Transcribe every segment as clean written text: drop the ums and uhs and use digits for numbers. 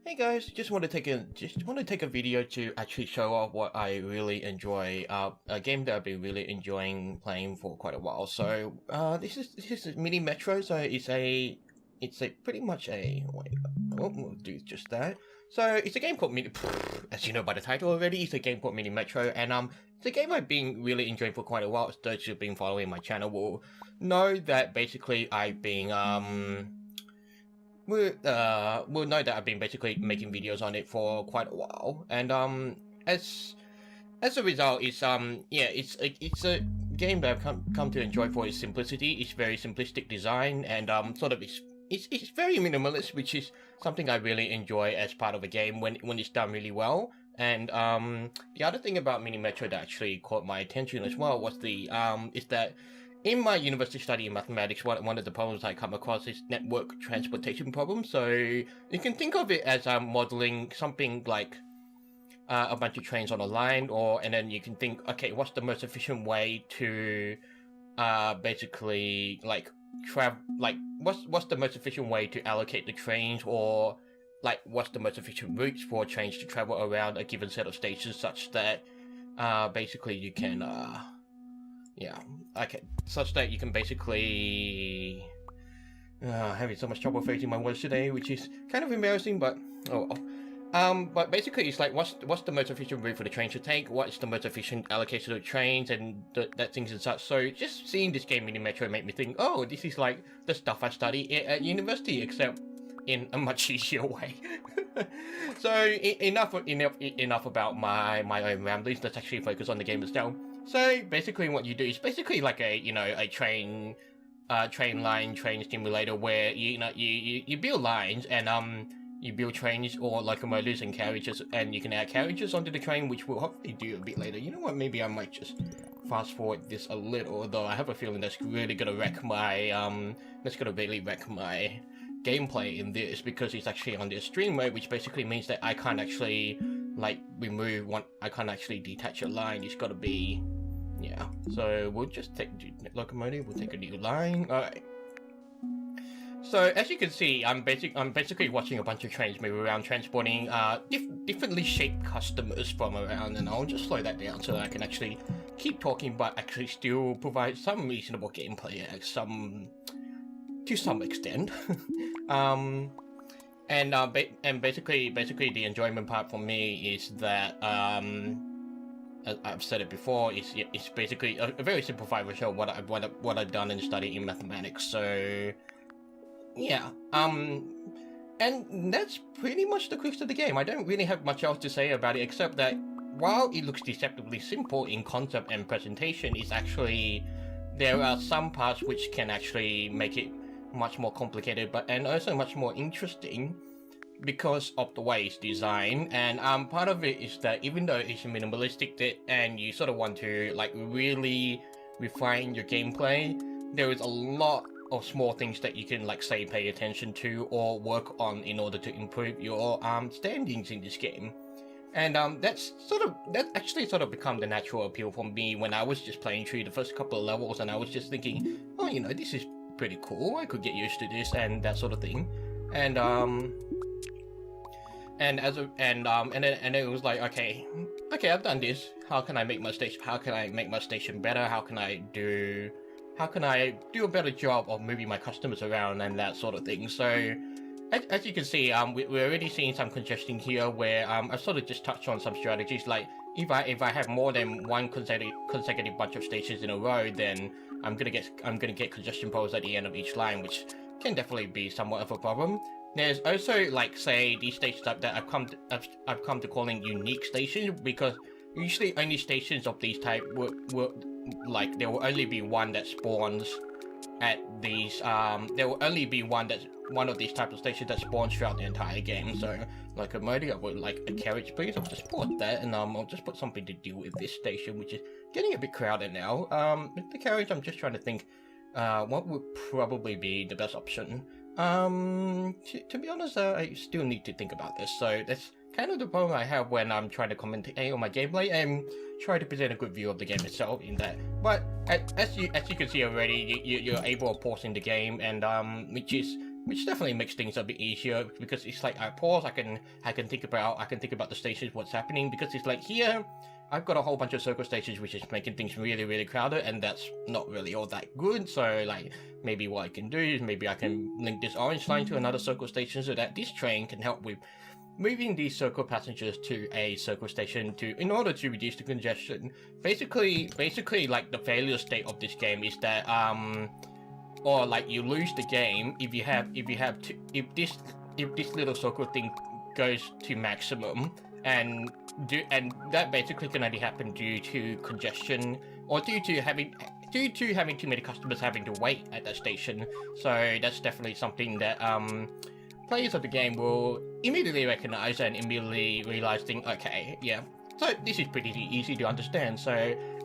Hey guys, just want to take a video to actually show off what I really enjoy. A game that I've been really enjoying playing for quite a while. So this is Mini Metro. So it's a pretty much a wait. Oh, we'll do just that. So it's a game called Mini. As you know by the title already, it's a game called Mini Metro, and it's a game I've been really enjoying for quite a while. Those who've been following my channel will know that basically I've been we'll know that I've been basically making videos on it for quite a while, and as a result, it's it's a game that I've come to enjoy for its simplicity. It's very simplistic design, and it's very minimalist, which is something I really enjoy as part of a game when it's done really well. And the other thing about Mini Metro that actually caught my attention as well was is that in my university study in mathematics, one of the problems I come across is network transportation problems. So you can think of it as modeling something like a bunch of trains on a line, and then you can think, okay, what's the most efficient way to basically what's the most efficient way to allocate the trains, or like what's the most efficient routes for trains to travel around a given set of stations, such that basically you can such that you can basically having so much trouble phrasing my words today, which is kind of embarrassing, but oh well. But basically it's like what's the most efficient route for the train to take, what's the most efficient allocation of trains, and that things and such. So just seeing this game Mini Metro made me think, oh, this is like the stuff I study at university, except in a much easier way. So enough about my own ramblings. Let's actually focus on the game itself. So basically what you do is basically like a train simulator where you build lines, and you build trains or locomotives and carriages, and you can add carriages onto the train, which we'll hopefully do a bit later. You know what, maybe I might just fast forward this a little, although I have a feeling that's really gonna wreck my gameplay in this, because it's actually on the stream mode, which basically means that I can't actually I can't actually detach a line. It's gotta be, yeah. So we'll just take the locomotive, we'll take a new line. Alright. So as you can see, I'm basically watching a bunch of trains move around, transporting differently shaped customers from around, and I'll just slow that down so that I can actually keep talking, but actually still provide some reasonable gameplay to some extent. And basically the enjoyment part for me is that as I've said it before, it's basically a very simplified version of what I've done and studied in mathematics. So yeah, and that's pretty much the crux of the game. I don't really have much else to say about it, except that while it looks deceptively simple in concept and presentation, there are some parts which can actually make it much more complicated, and also much more interesting because of the way it's designed. And part of it is that even though it's minimalistic and you sort of want to like really refine your gameplay, there is a lot of small things that you can pay attention to or work on in order to improve your standings in this game. And that actually sort of become the natural appeal for me when I was just playing through the first couple of levels, and I was just thinking, oh, this is pretty cool, I could get used to this and that sort of thing. And then it was like, okay, I've done this. How can I make my station better? How can I do a better job of moving my customers around and that sort of thing? So as you can see, we're already seeing some congestion here, where I've sort of just touched on some strategies. Like if I have more than one consecutive bunch of stations in a row, then I'm gonna get congestion problems at the end of each line, which can definitely be somewhat of a problem. There's also say these stations that I've come to calling unique stations, because usually only stations of these type there will only be one that spawns at these there will only be one of these types of stations that spawns throughout the entire game. So locomotive, I would like a carriage, please. I'll just put that, and I'll just put something to deal with this station, which is getting a bit crowded now. With the carriage, I'm just trying to think what would probably be the best option. To be honest, I still need to think about this. So that's kind of the problem I have when I'm trying to commentate on my gameplay and try to present a good view of the game itself in that. But as you can see already, you're able to pause in the game, and which is which definitely makes things a bit easier because it's like I pause, I can think about the stations, what's happening, because it's like here I've got a whole bunch of circle stations which is making things really crowded, and that's not really all that good. So like maybe what I can do is maybe I can link this orange line to another circle station so that this train can help with moving these circle passengers to a circle station in order to reduce the congestion. Basically like the failure state of this game is that or like you lose the game if this little circle thing goes to maximum, and that basically can only happen due to congestion or due to having too many customers having to wait at that station. So that's definitely something that players of the game will immediately recognize and immediately realize, okay, yeah, so this is pretty easy to understand. So,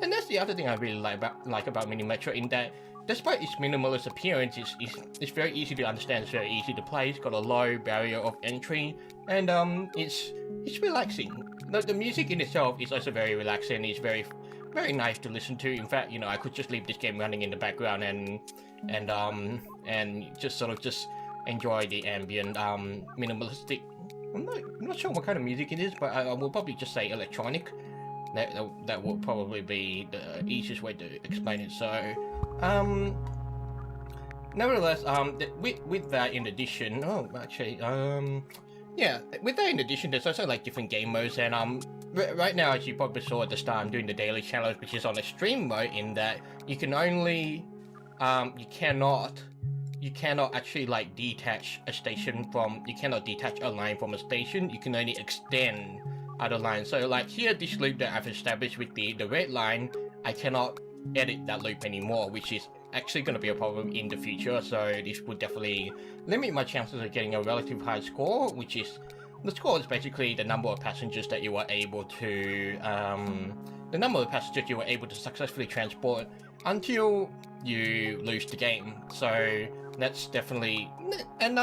and that's the other thing I really like about Mini Metro, in that despite its minimalist appearance, it's very easy to understand, it's very easy to play, it's got a low barrier of entry, and it's relaxing. The music in itself is also very relaxing, it's very nice to listen to. In fact, you know, I could just leave this game running in the background and just sort of just enjoy the ambient minimalistic. I'm not sure what kind of music it is, but I will probably just say electronic. That will probably be the easiest way to explain it. So, nevertheless, with that in addition, yeah, with that in addition, there's also like different game modes, and right now, as you probably saw at the start, I'm doing the daily challenge, which is on extreme mode, in that you can only you cannot actually like detach a station from, you cannot detach a line from a station, you can only extend other lines. So like here, this loop that I've established with the red line, I cannot edit that loop anymore, which is actually going to be a problem in the future. So this would definitely limit my chances of getting a relative high score, which is, the score is basically the number of passengers that you were able to, successfully transport until you lose the game. So that's definitely, and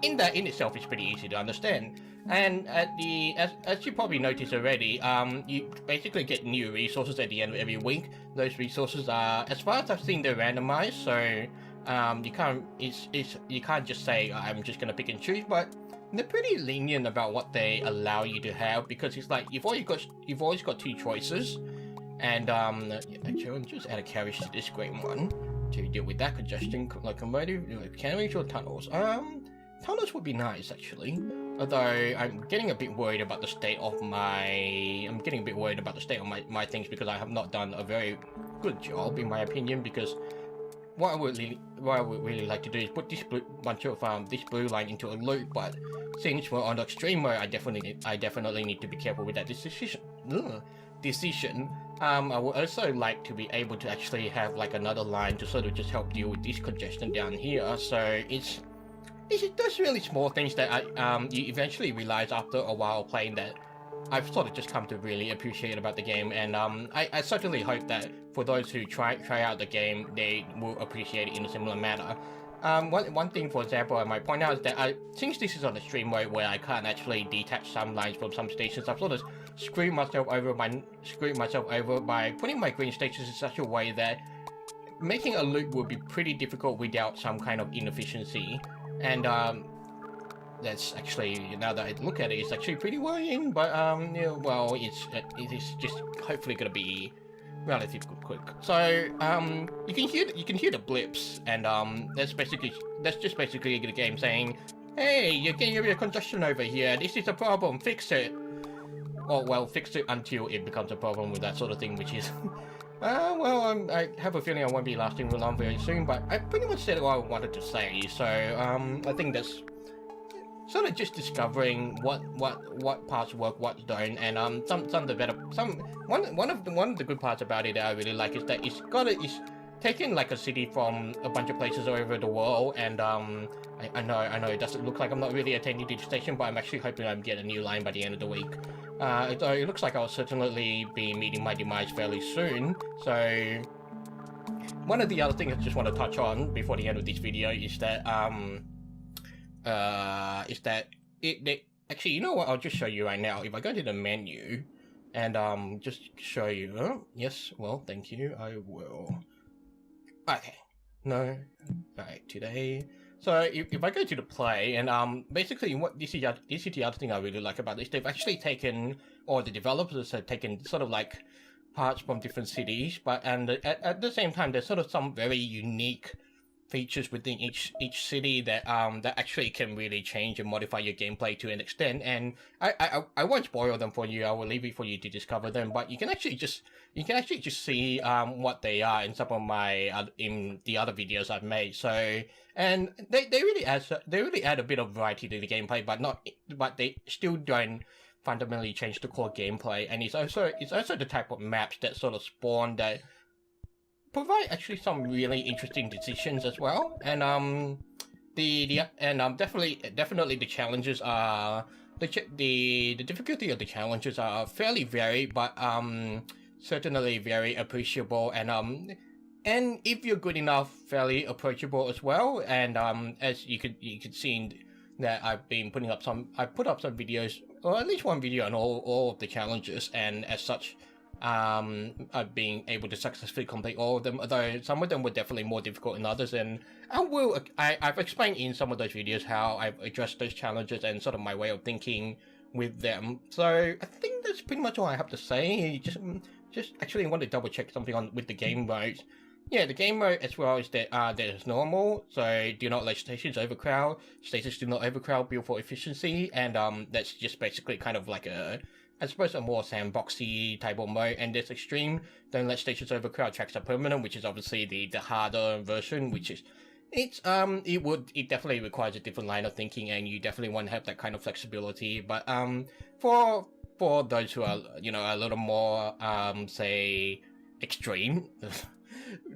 in that in itself is pretty easy to understand. And as you probably noticed already, you basically get new resources at the end of every week. Those resources are, as far as I've seen, they're randomized, so you can't just say I'm just gonna pick and choose, but they're pretty lenient about what they allow you to have, because it's like you've always got two choices. And actually, I'll just add a carriage to this green one to deal with that congestion, locomotive, carriage or tunnels. Tunnels would be nice actually. Although I'm getting a bit worried about the state of my things, because I have not done a very good job in my opinion. Because what I would really like to do is put this blue line into a loop, but since we're on extreme mode, I definitely need to be careful with that decision. I would also like to be able to actually have like another line to sort of just help deal with this congestion down here. So it's those really small things that you eventually realize after a while playing that I've sort of just come to really appreciate about the game. And I certainly hope that for those who try out the game, they will appreciate it in a similar manner. One thing, for example, I might point out is that since this is on the stream mode where I can't actually detach some lines from some stations, I've sort of screwed myself over by putting my green stations in such a way that making a loop would be pretty difficult without some kind of inefficiency. And that's actually, now that I look at it, it's actually pretty worrying. But yeah, well, it is just hopefully gonna be relatively quick. So you can hear the blips, and that's just basically the game saying, hey, you're getting a bit of congestion over here, this is a problem, fix it. Or well, fix it until it becomes a problem, with that sort of thing, which is well, I have a feeling I won't be lasting real long very soon, but I pretty much said what I wanted to say. So I think that's sort of just discovering what parts work, what don't, and one of the good parts about it that I really like is that it's taken like a city from a bunch of places all over the world. And I know it doesn't look like I'm not really attending to the station, but I'm actually hoping I get a new line by the end of the week. So it looks like I'll certainly be meeting my demise fairly soon. So one of the other things I just want to touch on before the end of this video is that actually, you know what, I'll just show you right now. If I go to the menu and just show you, yes, well, thank you, I will. Okay, no, right, today, So if I go to the play, and basically what this is the other thing I really like about this, they've actually taken, or the developers have taken sort of like parts from different cities, but at the same time there's sort of some very unique features within each city that that actually can really change and modify your gameplay to an extent. And I won't spoil them for you. I will leave it for you to discover them. But you can actually just see what they are in some of my in the other videos I've made. So and they really add a bit of variety to the gameplay, but they still don't fundamentally change the core gameplay. And it's also the type of maps that sort of spawn that provide actually some really interesting decisions as well. And definitely the challenges are the difficulty of the challenges are fairly varied, but certainly very appreciable. And if you're good enough, fairly approachable as well. And as you could see that I put up some videos, or at least one video on all of the challenges, and as such I've been able to successfully complete all of them, although some of them were definitely more difficult than others, and I've explained in some of those videos how I've addressed those challenges and sort of my way of thinking with them. So I think that's pretty much all I have to say. Just actually want to double check something on with the game modes. Yeah, the game mode as well is that there's normal, so do not let stations overcrowd. Stations do not overcrowd, build for efficiency, and that's just basically kind of like I suppose a more sandboxy type of mode. And there's extreme, don't let stations overcrowd, tracks are permanent, which is obviously the harder version, which is it definitely requires a different line of thinking, and you definitely want to have that kind of flexibility. But for those who are, you know, a little more say extreme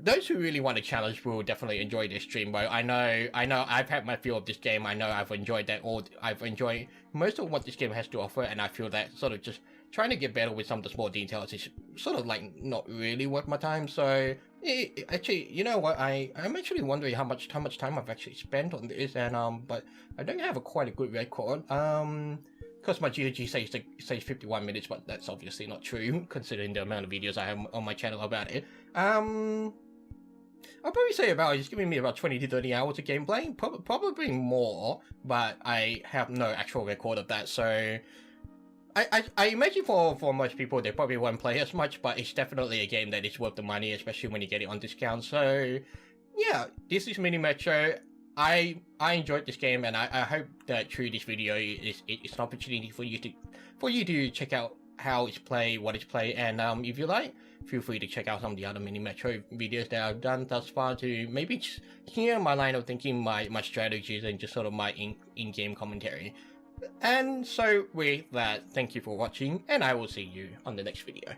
those who really want a challenge will definitely enjoy this stream mode. I know I've had my feel of this game. I know I've enjoyed that, or I've enjoyed most of what this game has to offer, and I feel that sort of just trying to get better with some of the small details is sort of like not really worth my time. So actually, you know what, I'm actually wondering how much time I've actually spent on this, and but I don't have quite a good record. Because my GOG says 51 minutes, but that's obviously not true, considering the amount of videos I have on my channel about it. I'll probably say it's giving me about 20 to 30 hours of gameplay, probably more, but I have no actual record of that, so I imagine for most people they probably won't play as much, but it's definitely a game that is worth the money, especially when you get it on discount. So yeah, this is Mini Metro. I enjoyed this game, and I hope that through this video it's an opportunity for you to check out how it's played, what it's played, and if you like, feel free to check out some of the other Mini Metro videos that I've done thus far to maybe just hear my line of thinking, my strategies, and just sort of my in-game commentary. And so with that, thank you for watching, and I will see you on the next video.